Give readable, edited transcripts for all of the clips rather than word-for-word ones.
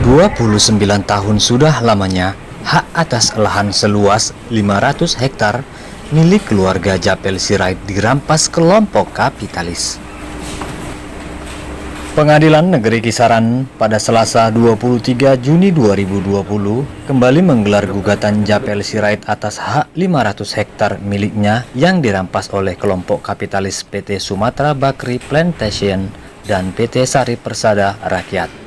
29 tahun sudah lamanya hak atas lahan seluas 500 hektar milik keluarga Japel Sirait dirampas kelompok kapitalis. Pengadilan Negeri Kisaran pada Selasa 23 Juni 2020 kembali menggelar gugatan Japel Sirait atas hak 500 hektar miliknya yang dirampas oleh kelompok kapitalis PT Sumatra Bakri Plantation dan PT Sari Persada Rakyat.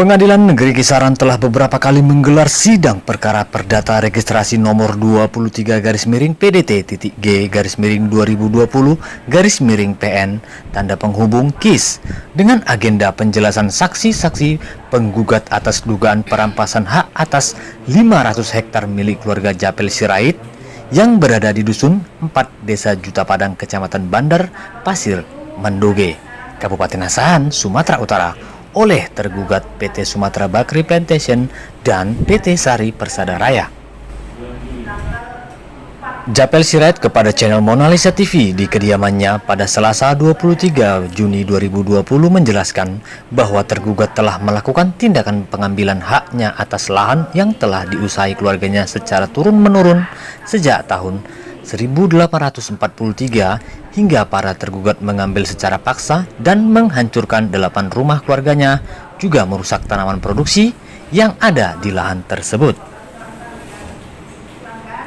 Pengadilan Negeri Kisaran telah beberapa kali menggelar sidang perkara perdata registrasi nomor 23-G-PDT-G-2020-PN tanda penghubung KIS dengan agenda penjelasan saksi-saksi penggugat atas dugaan perampasan hak atas 500 hektar milik keluarga Japel Sirait yang berada di Dusun 4 Desa Juta Padang, Kecamatan Bandar, Pasir, Mandoge, Kabupaten Asahan, Sumatera Utara oleh tergugat PT Sumatra Bakri Plantation dan PT Sari Persada Raya. Japel Sirait kepada channel Mona Lisa TV di kediamannya pada Selasa 23 Juni 2020 menjelaskan bahwa tergugat telah melakukan tindakan pengambilan haknya atas lahan yang telah diusahi keluarganya secara turun-menurun sejak tahun 1843 hingga para tergugat mengambil secara paksa dan menghancurkan 8 rumah keluarganya, juga merusak tanaman produksi yang ada di lahan tersebut.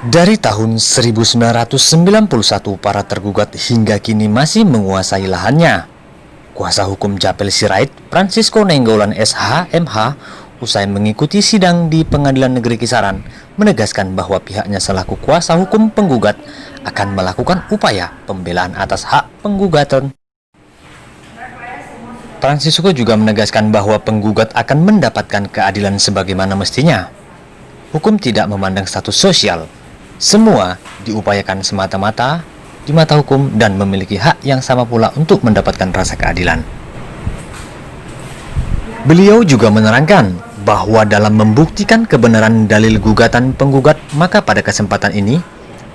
Dari tahun 1991 para tergugat hingga kini masih menguasai lahannya. Kuasa hukum Japel Sirait, Francisco Nenggolan SH MH, usai mengikuti sidang di Pengadilan Negeri Kisaran, menegaskan bahwa pihaknya selaku kuasa hukum penggugat akan melakukan upaya pembelaan atas hak penggugatan. Francisco juga menegaskan bahwa penggugat akan mendapatkan keadilan sebagaimana mestinya. Hukum tidak memandang status sosial. Semua diupayakan semata-mata di mata hukum dan memiliki hak yang sama pula untuk mendapatkan rasa keadilan. Beliau juga menerangkan bahwa dalam membuktikan kebenaran dalil gugatan penggugat, maka pada kesempatan ini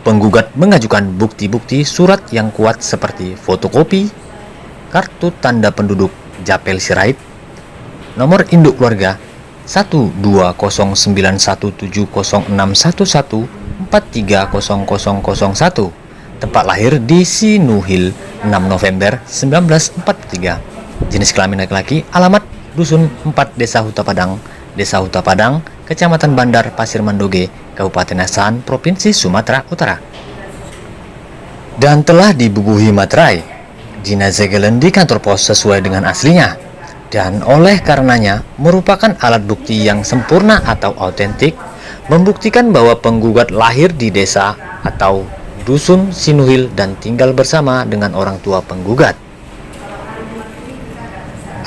penggugat mengajukan bukti-bukti surat yang kuat seperti fotokopi kartu tanda penduduk Japel Sirait, nomor induk keluarga 129170611430001, tempat lahir di Sinuhil 6 November 1943, jenis kelamin laki-laki, alamat Dusun 4 Desa Huta Padang, Kecamatan Bandar, Pasir Mandoge, Kabupaten Asahan, Provinsi Sumatera Utara. Dan telah dibubuhi materai, dinazegelen di kantor pos sesuai dengan aslinya, dan oleh karenanya merupakan alat bukti yang sempurna atau autentik, membuktikan bahwa penggugat lahir di desa atau Dusun Sinuhil dan tinggal bersama dengan orang tua penggugat.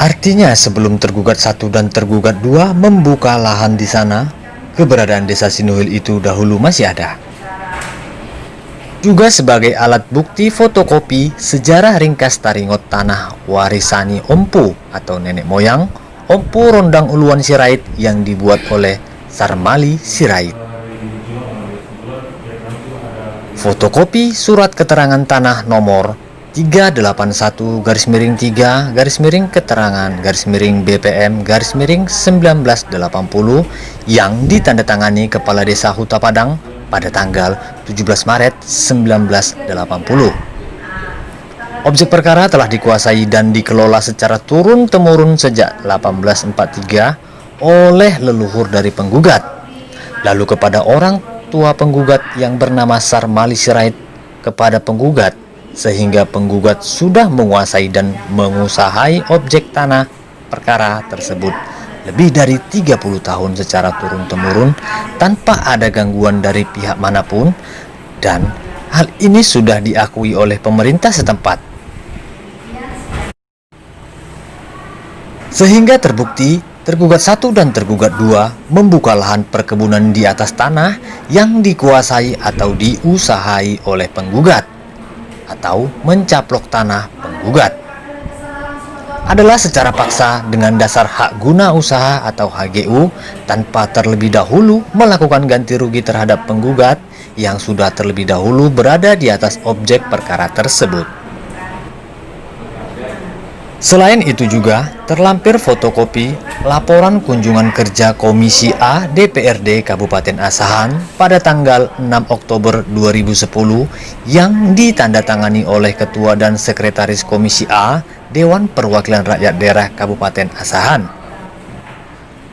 Artinya sebelum tergugat 1 dan tergugat 2 membuka lahan di sana, keberadaan desa Sinuhil itu dahulu masih ada. Juga sebagai alat bukti fotokopi sejarah ringkas taringot tanah warisani Ompu atau nenek moyang Ompu Rondang Uluan Sirait yang dibuat oleh Sarmali Sirait. Fotokopi surat keterangan tanah nomor 381-keterangan-BPM-1980 yang ditandatangani Kepala Desa Huta Padang pada tanggal 17 Maret 1980. Objek perkara telah dikuasai dan dikelola secara turun-temurun sejak 1843 oleh leluhur dari penggugat, lalu kepada orang tua penggugat yang bernama Sarmali Sirait kepada penggugat, sehingga penggugat sudah menguasai dan mengusahai objek tanah perkara tersebut lebih dari 30 tahun secara turun-temurun tanpa ada gangguan dari pihak manapun, dan hal ini sudah diakui oleh pemerintah setempat. Sehingga terbukti tergugat 1 dan tergugat 2 membuka lahan perkebunan di atas tanah yang dikuasai atau diusahai oleh penggugat, atau mencaplok tanah penggugat adalah secara paksa dengan dasar hak guna usaha atau HGU tanpa terlebih dahulu melakukan ganti rugi terhadap penggugat yang sudah terlebih dahulu berada di atas objek perkara tersebut. Selain itu juga terlampir fotokopi laporan kunjungan kerja Komisi A DPRD Kabupaten Asahan pada tanggal 6 Oktober 2010 yang ditandatangani oleh Ketua dan Sekretaris Komisi A Dewan Perwakilan Rakyat Daerah Kabupaten Asahan.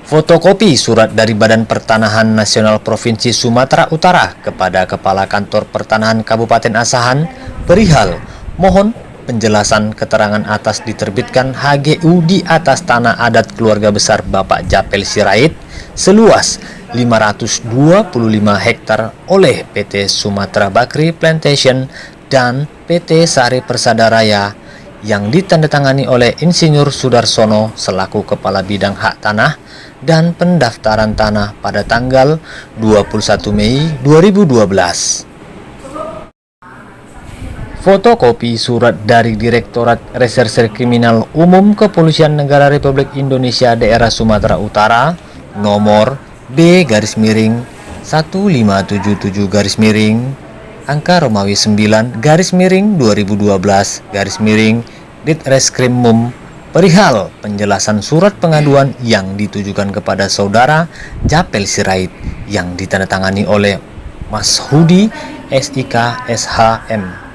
Fotokopi surat dari Badan Pertanahan Nasional Provinsi Sumatera Utara kepada Kepala Kantor Pertanahan Kabupaten Asahan perihal mohon penjelasan keterangan atas diterbitkan HGU di atas tanah adat keluarga besar Bapak Japel Sirait seluas 525 hektar oleh PT Sumatera Bakri Plantation dan PT Sari Persada Raya yang ditandatangani oleh Insinyur Sudarsono selaku Kepala Bidang Hak Tanah dan Pendaftaran Tanah pada tanggal 21 Mei 2012. Fotokopi surat dari Direktorat Reserse Kriminal Umum Kepolisian Negara Republik Indonesia Daerah Sumatera Utara nomor B-1577 angka Romawi 9 2012 Ditreskrimum perihal penjelasan surat pengaduan yang ditujukan kepada Saudara Japel Sirait yang ditandatangani oleh Mas Hudi SIK SHM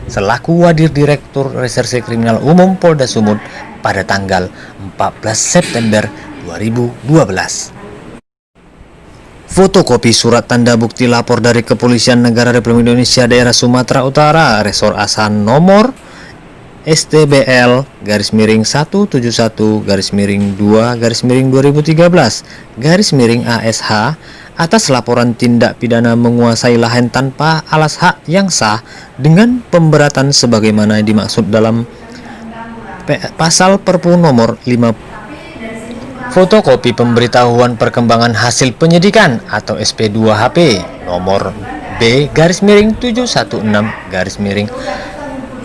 selaku Wadir Direktur Reserse Kriminal Umum Polda Sumut pada tanggal 14 September 2012. Fotokopi surat tanda bukti lapor dari Kepolisian Negara Republik Indonesia Daerah Sumatera Utara Resor Asahan nomor STBL /2/2013 ASH atas laporan tindak pidana menguasai lahan tanpa alas hak yang sah dengan pemberatan sebagaimana dimaksud dalam pasal Perpu nomor 5. Fotokopi pemberitahuan perkembangan hasil penyidikan atau SP2HP nomor B-716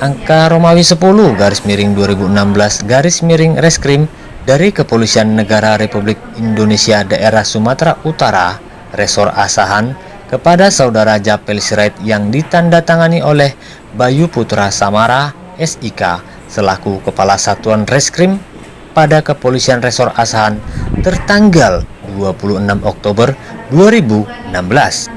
angka Romawi 10 2016 Reskrim dari Kepolisian Negara Republik Indonesia Daerah Sumatera Utara Resor Asahan kepada Saudara Japel Sirait yang ditandatangani oleh Bayu Putra Samara SIK selaku Kepala Satuan Reskrim pada Kepolisian Resor Asahan tertanggal 26 Oktober 2016.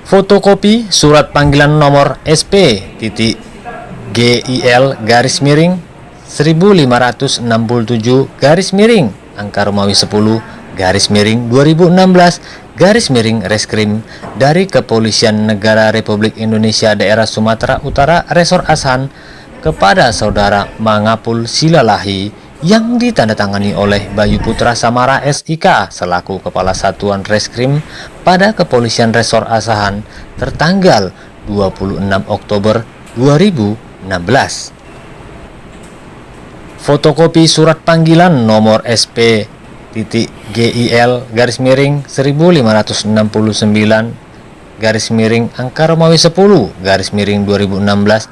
Fotokopi surat panggilan nomor SP/GIL/1567 angka Romawi 10 2016 Reskrim dari Kepolisian Negara Republik Indonesia Daerah Sumatera Utara Resor Asahan kepada Saudara Mangapul Silalahi yang ditandatangani oleh Bayu Putra Samara SIK selaku Kepala Satuan Reskrim pada Kepolisian Resor Asahan tertanggal 26 Oktober 2016. Fotokopi surat panggilan nomor SP/GIL/1569 angka Romawi 10 2016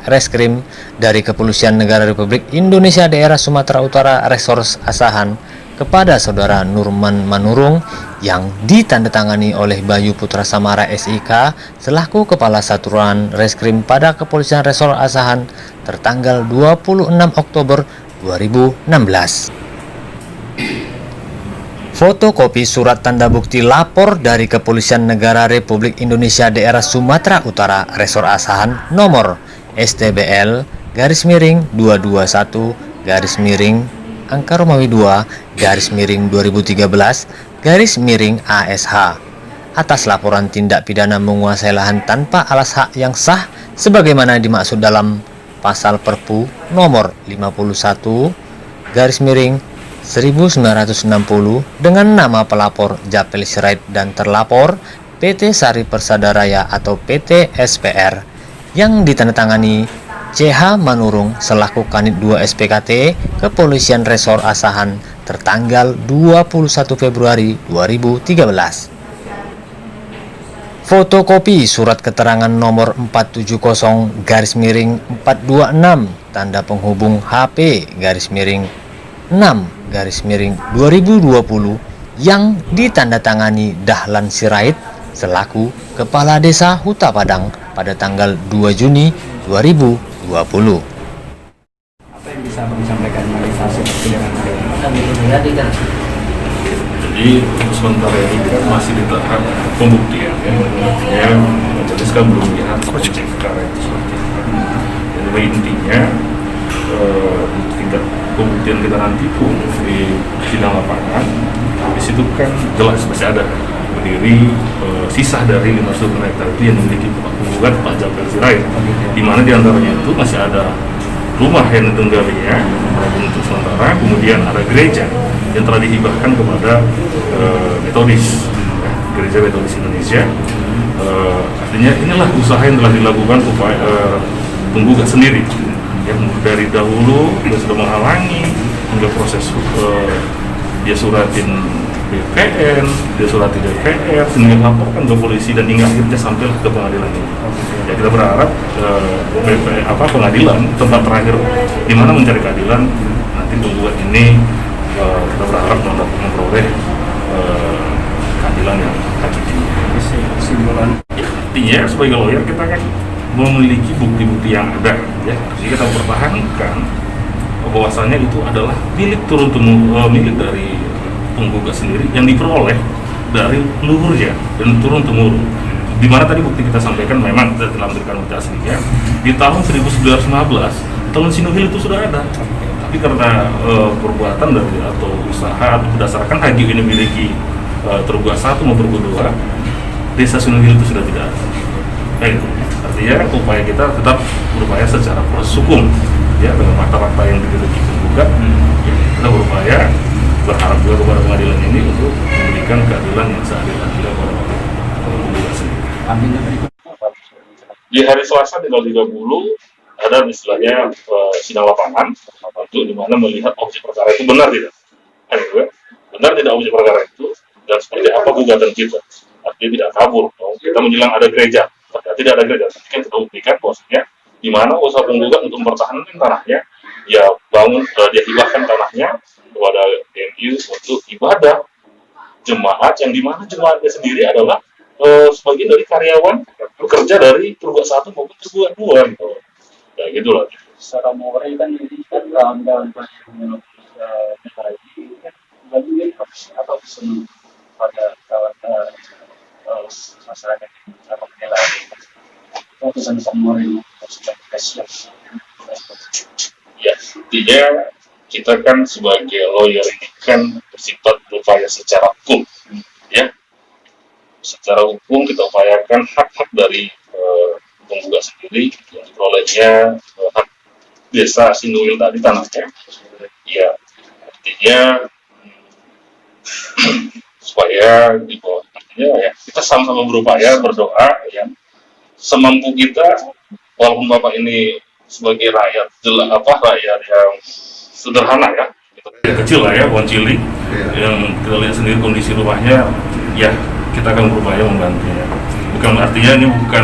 Reskrim dari Kepolisian Negara Republik Indonesia Daerah Sumatera Utara Resor Asahan kepada Saudara Nurman Manurung yang ditandatangani oleh Bayu Putra Samara SIK selaku Kepala Satuan Reskrim pada Kepolisian Resor Asahan tertanggal 26 Oktober 2016. Fotokopi surat tanda bukti lapor dari Kepolisian Negara Republik Indonesia Daerah Sumatera Utara Resor Asahan nomor STBL/221 angka Romawi 2 2013 ASH atas laporan tindak pidana menguasai lahan tanpa alas hak yang sah sebagaimana dimaksud dalam pasal Perpu nomor 51/1960 dengan nama pelapor Japel Sirait dan terlapor PT Sari Persada Raya atau PT SPR yang ditandatangani CH Manurung selaku Kanit 2 SPKT Kepolisian Resor Asahan tertanggal 21 Februari 2013. Fotokopi surat keterangan nomor 470/426 tanda penghubung HP/6/2020 yang ditandatangani Dahlan Sirait selaku Kepala Desa Huta Padang pada tanggal 2 Juni 2020. bisa Abang sampaikan mengenai hasil persidangan hari ini? Jadi untuk sementara ini kita masih di tahap pembuktian ya. Artinya majelis kan belum melihat objek perkara itu seperti apa. Jadi intinya tingkat pembuktian kita nanti pun di sidang lapangan di situ kan jelas masih ada berdiri sisa dari 500 hektar itu yang memiliki penggugat Pak Japil Sirait, di mana diantaranya itu masih ada rumah yang ditunggalinya untuk sementara, kemudian ada gereja yang telah dihibahkan kepada Metodis, Gereja Metodis Indonesia. Artinya inilah usaha yang telah dilakukan upaya penggugat sendiri, yang dari dahulu dia sudah menghalangi hingga proses dia suratin BPN, dia surati DPR, sehingga laporkan ke polisi dan hingga akhirnya sampai ke pengadilan ini. Ya kita berharap pengadilan tempat terakhir di mana mencari keadilan nanti penggugat ini kita berharap memperoleh keadilan yang hakiki. Kesimpulan. Ya, artinya sebagai lawyer kita kan memiliki bukti-bukti yang ada, ya. Jadi kita pertahankan bahwasanya itu adalah milik milik dari penggugat sendiri yang diperoleh dari leluhurnya dan turun temurun. Di mana tadi bukti kita sampaikan memang kita telah memberikan bukti aslinya di tahun 1915 tahun Sinuhil itu sudah ada, tapi karena perbuatan dari atau usaha atau berdasarkan HGU ini memiliki tergugat 1 maupun tergugat 2, desa Sinuhil itu sudah tidak ada. Itu artinya upaya kita tetap berupaya secara proses hukum, ya, dengan fakta-fakta yang dimiliki penggugat, ya, kita berupaya berharap juga kepada pengadilan ini untuk memberikan keadilan yang seadil-adilnya kepada penggugat sendiri. Di hari Selasa tanggal 30 ada istilahnya sidang lapangan untuk dimana melihat objek perkara itu benar tidak, benar tidak objek perkara itu dan seperti apa gugatan kita. Artinya tidak kabur, kita menjelang ada gereja, tidak ada gereja, tapi kan kita buktikan bahwasanya di mana usaha penggugat untuk mempertahankan tanahnya, ya bangun dia hibahkan tanahnya kepada DMU untuk ibadah jemaat, yang dimana jemaatnya sendiri adalah sebagian dari karyawan bekerja dari tergugat 1 maupun tergugat 2 gitu. Ya gitulah. Secara moral kan ini kan dalam negara ini kan kembali atau senang pada kawan masyarakat atau penilaian itu pesan-pesan moral sebagai siap. Ya, intinya kita kan sebagai lawyer ini kan bersifat berupaya secara hukum, ya. Secara hukum kita upayakan hak-hak dari penggugat sendiri yang diperolehnya hak desa Sinuhil tadi tanahnya. Ya, artinya supaya artinya ya kita sama-sama berupaya berdoa, ya, semampu kita, walaupun Bapak ini sebagai rakyat rakyat yang sederhana, ya, yang kecil lah, ya, pohon cilik, yang kita lihat sendiri kondisi rumahnya, ya kita akan berupaya membantunya. Bukan artinya ini bukan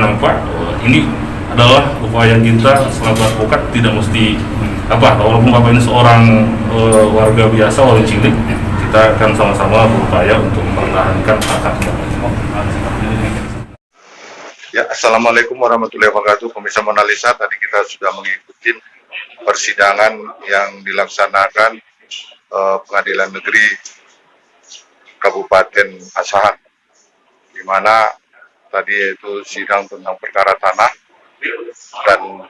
ini adalah upaya kita selaku advokat, tidak mesti walaupun Bapak ini seorang warga biasa, orang cilik, kita akan sama-sama berupaya untuk mempertahankan hak-haknya. Ya, Assalamualaikum warahmatullahi wabarakatuh. Pemirsa Mona Lisa, tadi kita sudah mengikuti persidangan yang dilaksanakan Pengadilan Negeri Kabupaten Asahan, di mana tadi itu sidang tentang perkara tanah, dan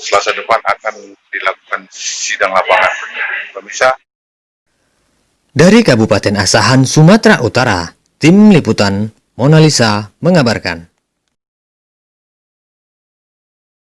Selasa depan akan dilakukan sidang lapangan. Pemirsa. Dari Kabupaten Asahan, Sumatera Utara, Tim Liputan Mona Lisa mengabarkan.